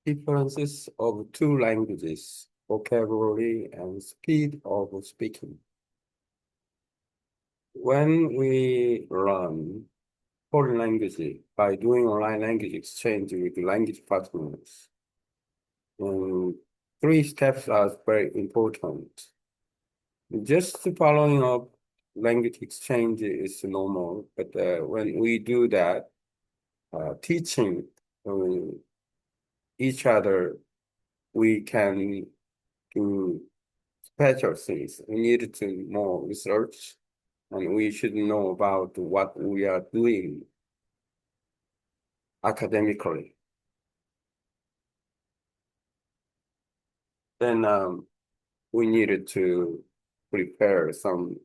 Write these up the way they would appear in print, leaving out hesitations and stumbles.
Differences of two languages, vocabulary and speed of speaking. When we learn foreign language by doing online language exchange with language partners, three steps are very important. Just following up language exchange is normal, but when we do that, teaching uh, each other, we can do special things. We need to more research and we should know about what we are doing academically. Then we needed to prepare some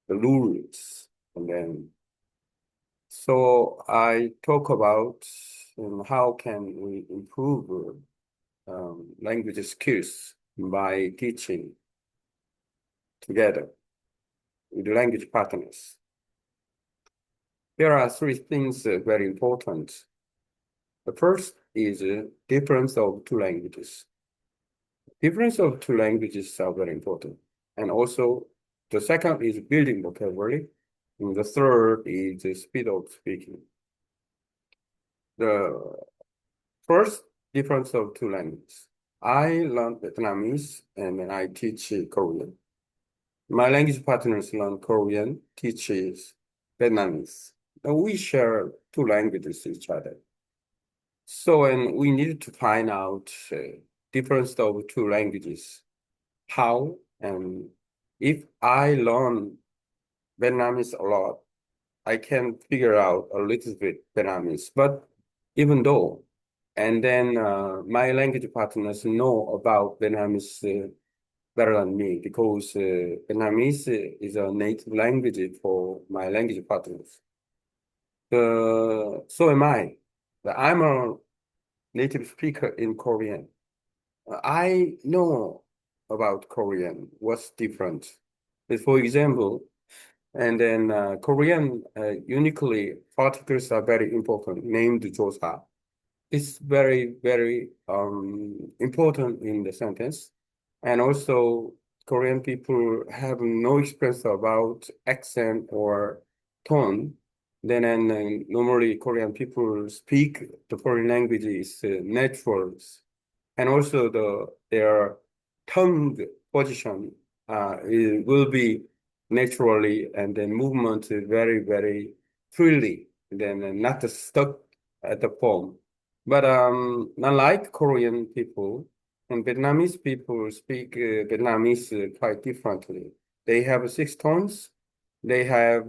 rules. And then, so I talk about how can we improve language skills by teaching together with language partners. There are three things very important. The first is difference of two languages. Difference of two languages are very important. And also, the second is building vocabulary. And the third is the speed of speaking. The first difference of two languages. I learned Vietnamese and then I teach Korean. My language partners learn Korean, teaches Vietnamese. And we share two languages with each other. So, and we needed to find out difference of two languages. How and if I learn Vietnamese a lot, I can figure out a little bit Vietnamese. But even though, and then my language partners know about Vietnamese better than me because Vietnamese is a native language for my language partners. So am I. I'm a native speaker in Korean. I know about Korean, what's different. For example, and then Korean uniquely particles are very important, named 조사. It's very, very important in the sentence. And also Korean people have no experience about accent or tone. Then and normally Korean people speak the foreign languages natural and also their tongue position it will be naturally and then movement very very freely then not stuck at the form. But unlike Korean people and Vietnamese people speak Vietnamese quite differently. They have six tones. They have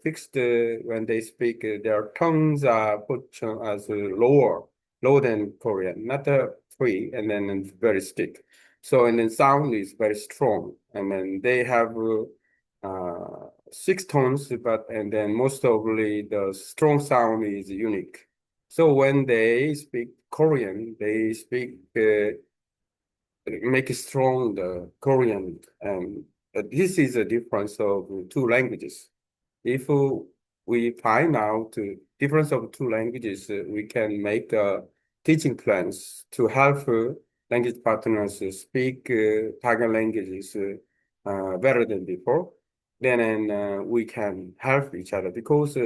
fixed when they speak their tongues are put as lower than Korean, not free and then very stick. So and then sound is very strong, and then they have six tones, but and then most probably the strong sound is unique. So when they speak Korean, they speak make strong the Korean, and this is a difference of two languages. If we find out the difference of two languages, we can make teaching plans to help language partners speak target languages better than before. Then we can help each other because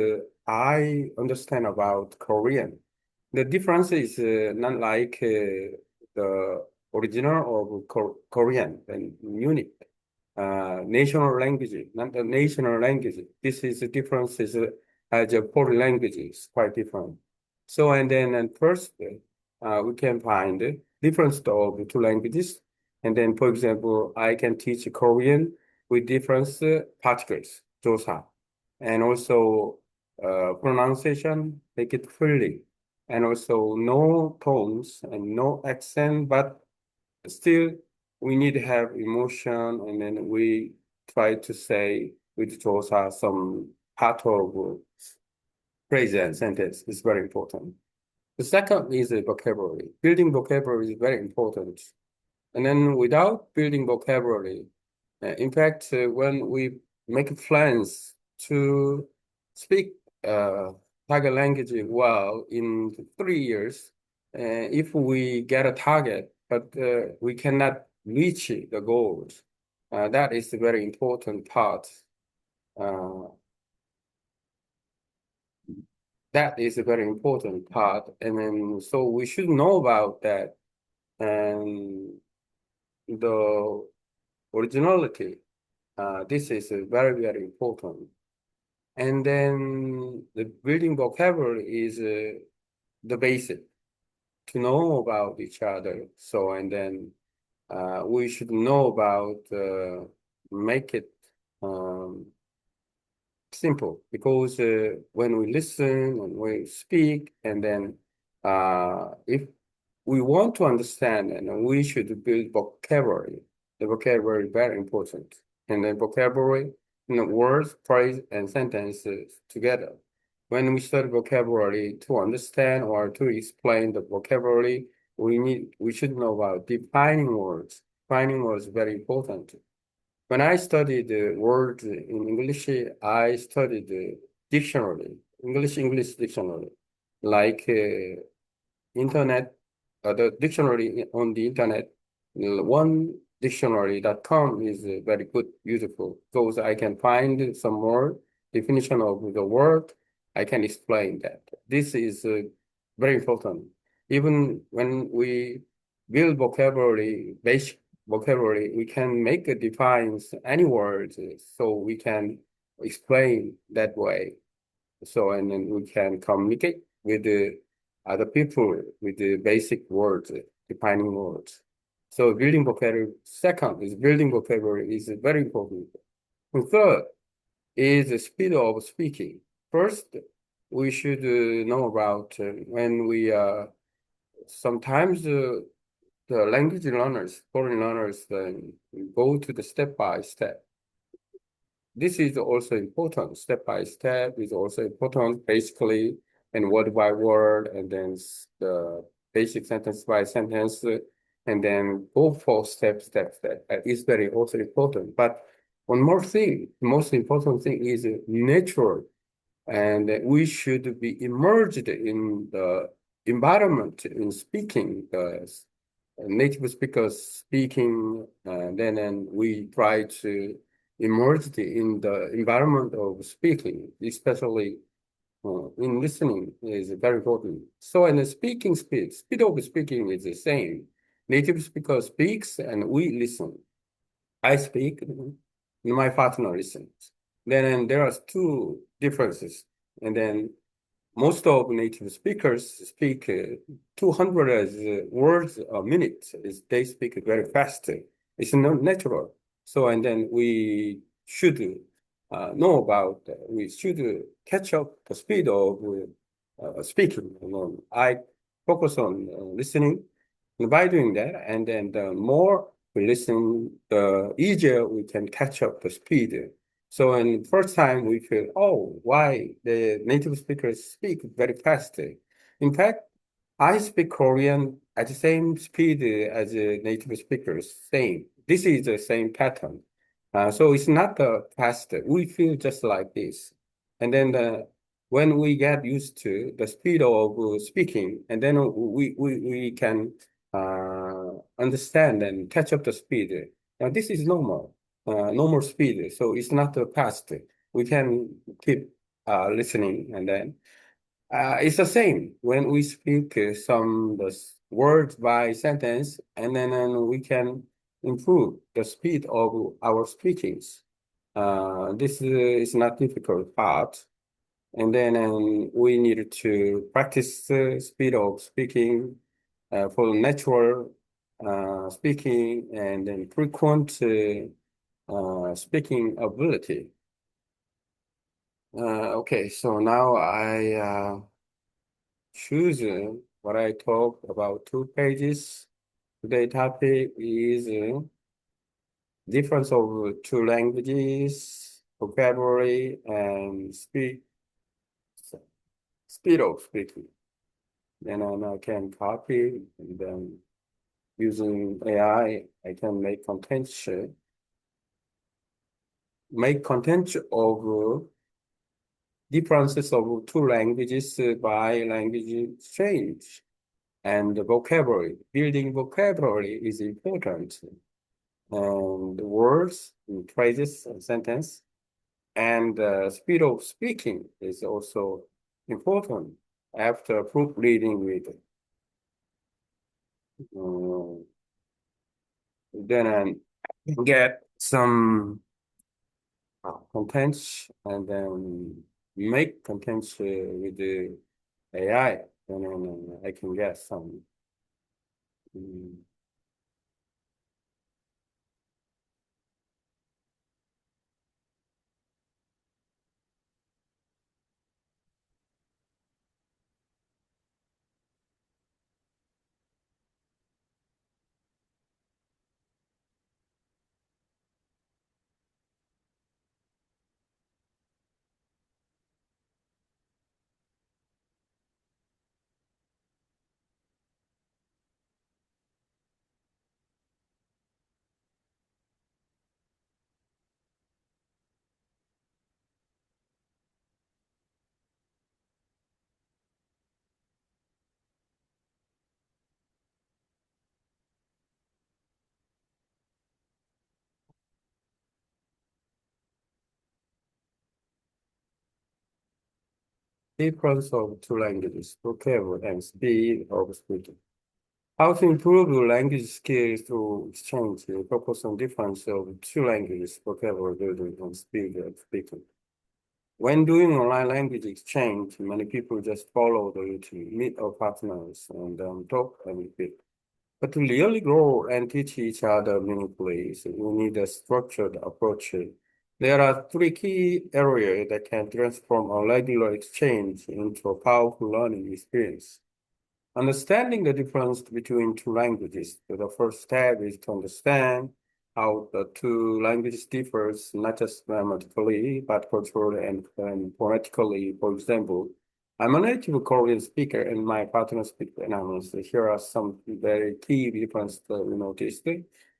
I understand about Korean. The difference is not like the original of Korean and unit national language, not the national language. This is the difference is as a foreign language is quite different. So and then and first we can find the difference of the two languages. And then for example, I can teach Korean with different particles, 조사, and also pronunciation, make it fully, and also no tones and no accent, but still we need to have emotion and then we try to say with Josa some part of phrase and sentence is very important. The second is the vocabulary. Building vocabulary is very important. And then without building vocabulary, in fact, when we make plans to speak Tagalog language well in 3 years, if we get a target, but we cannot reach the goals, that is a very important part. Uh, that is a very important part, and then so we should know about that and the originality. This is very, very important. And then the building vocabulary is the basic to know about each other. So, and then we should know about make it um, simple because when we listen and we speak, and then if we want to understand, and we should build vocabulary. The vocabulary is very important, and then vocabulary, words, phrase, and sentences together. When we study vocabulary to understand or to explain the vocabulary, we should know about defining words. Defining words is very important. When I studied words in English, I studied the dictionary, English dictionary, like internet, the dictionary on the internet. One dictionary.com is very good, useful, because I can find some more definition of the word. I can explain that. This is very important. Even when we build vocabulary, basic vocabulary, we can make a defines any words, so we can explain that way. So, and then we can communicate with the other people with the basic words, defining words. So building vocabulary. Second is building vocabulary is very important. And third is the speed of speaking. First, we should know about when we sometimes the language learners, foreign learners, go to the step by step. This is also important. Step by step is also important, basically, and word by word, and then the basic sentence by sentence, and then go for step. That is very also important. But one more thing, the most important thing is natural, and we should be immersed in the environment in speaking. Native speakers speaking, then and we try to immerse in the environment of speaking, especially in listening is very important. So in the speaking speed of speaking is the same. Native speaker speaks and we listen. I speak, and my partner listens. Then and there are two differences. And then most of native speakers speak 200 words a minute. They speak very fast. It's not natural. So, and then we should know about, we should catch up the speed of speaking. I focus on listening. And by doing that, and then the more we listen, the easier we can catch up the speed. So in first time we feel, oh, why the native speakers speak very fast. In fact, I speak Korean at the same speed as native speakers, same. This is the same pattern. So it's not fast. We feel just like this. And then when we get used to the speed of speaking, and then we can understand and catch up the speed. Now this is normal, normal speed. So it's not fast. We can keep listening, and then it's the same when we speak some words by sentence, and then we can improve the speed of our speakings. This is not difficult part. And then we need to practice the speed of speaking for natural speaking and then frequent speaking ability. Okay, so now I choose what I talk about 2 pages. Today's topic is difference of two languages, vocabulary, and speed of speaking. Then I can copy, and then using AI, I can make content of differences of two languages by language exchange. And the vocabulary. Building vocabulary is important. And the words, and phrases, and sentence, and speed of speaking is also important. After proofreading with uh, then I get some contents and then make contents with the AI, and then I can get some mm, difference of two languages, vocabulary and speed of speaking. How to improve your language skills through exchange? Focus on difference of two languages, vocabulary building and speed of speaking. When doing online language exchange, many people just follow the routine, meet our partners and talk and repeat. But to really grow and teach each other meaningfully, so we need a structured approach. There are three key areas that can transform a regular exchange into a powerful learning experience. Understanding the difference between two languages. So the first step is to understand how the two languages differs, not just grammatically, but culturally and phonetically. For example, I'm a native Korean speaker and my partner speaks Vietnamese. So here are some very key differences that we noticed.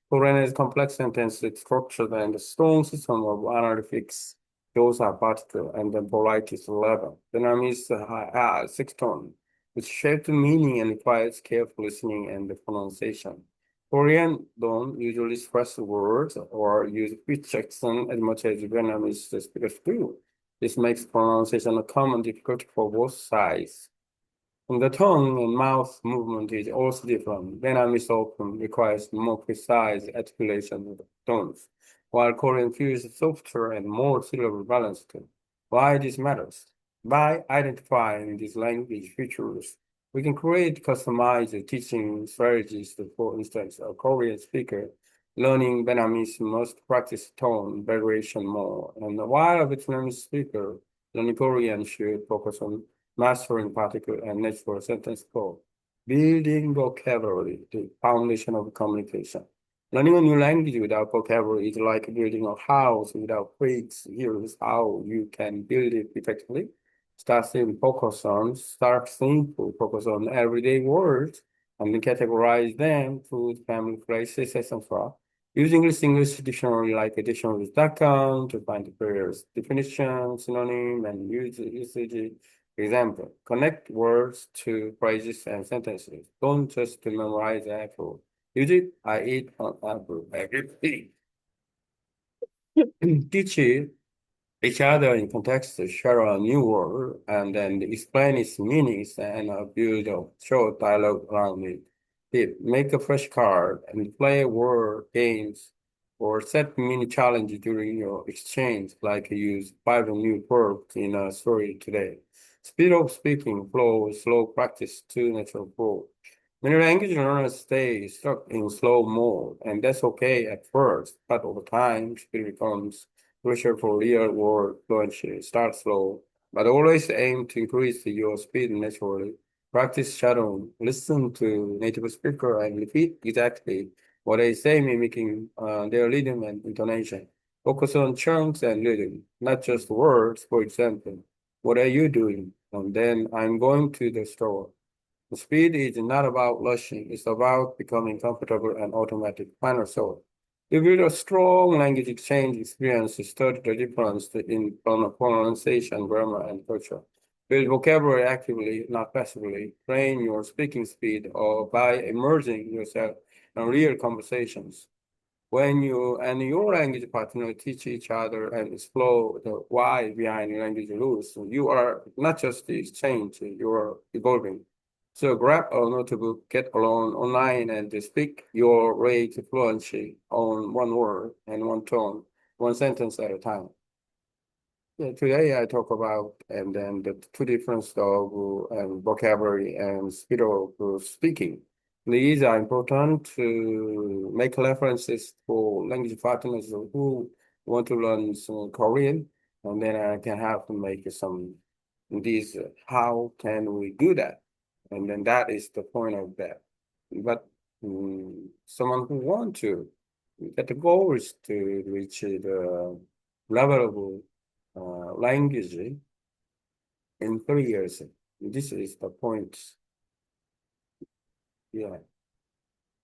Korean is complex sentence structure and a strong system of honorifics. Those are particle and then polite is level. Vietnamese six tone which shape the meaning and requires careful listening and the pronunciation. Korean don't usually stress words or use speech accent as much as Vietnamese speakers do. This makes pronunciation a common difficulty for both sides. And the tongue and mouth movement is also different. Vietnamese often requires more precise articulation of the tones, while Korean feels softer and more syllable balanced. Why this matters? By identifying these language features, we can create customized teaching strategies. For instance, a Korean speaker learning Vietnamese must practice tone variation more, and while a Vietnamese speaker learning Korean should focus on mastering particle and natural sentence flow, building vocabulary, the foundation of communication. Learning a new language without vocabulary is like building a house without bricks. Here's how you can build it effectively. Start simple, focus on everyday words, and then categorize them: food, family, places, etc. Use English dictionary like dictionaries.com to find the various definitions, synonym, and usage. Example, connect words to phrases and sentences. Don't just memorize apple. Use it, I eat an apple every day. Teach it each other in context, share a new word, and then explain its meanings and build a short dialogue around it. Make a fresh card and play word games or set mini challenge during your exchange, like use 5 new verbs in a story today. Speed of speaking, flow, slow practice to natural flow. Many language learners stay stuck in slow mode, and that's okay at first, but over time, speed becomes crucial for real world fluency. Start slow, but always aim to increase your speed naturally. Practice shadowing, listen to native speaker and repeat exactly what they say, mimicking their rhythm and intonation. Focus on chunks and rhythm, not just words. For example, what are you doing? And then I'm going to the store. The speed is not about rushing, it's about becoming comfortable and automatic. Final thought. To build a strong language exchange experience, study the difference in pronunciation, grammar, and culture. Build vocabulary actively, not passively. Train your speaking speed or by immersing yourself in real conversations. When you and your language partner teach each other and explore the why behind language rules, you are not just exchange, you are evolving. So grab a notebook, get alone online and speak your way to fluency on one word and one tone, one sentence at a time. Yeah, today I talk about and then the two difference of vocabulary and speed of speaking. These are important to make references for language partners who want to learn some Korean, and then I can have to make some these. How can we do that? And then that is the point of that. But someone who want to, that the goal is to reach the level of language in 3 years. This is the point. Yeah.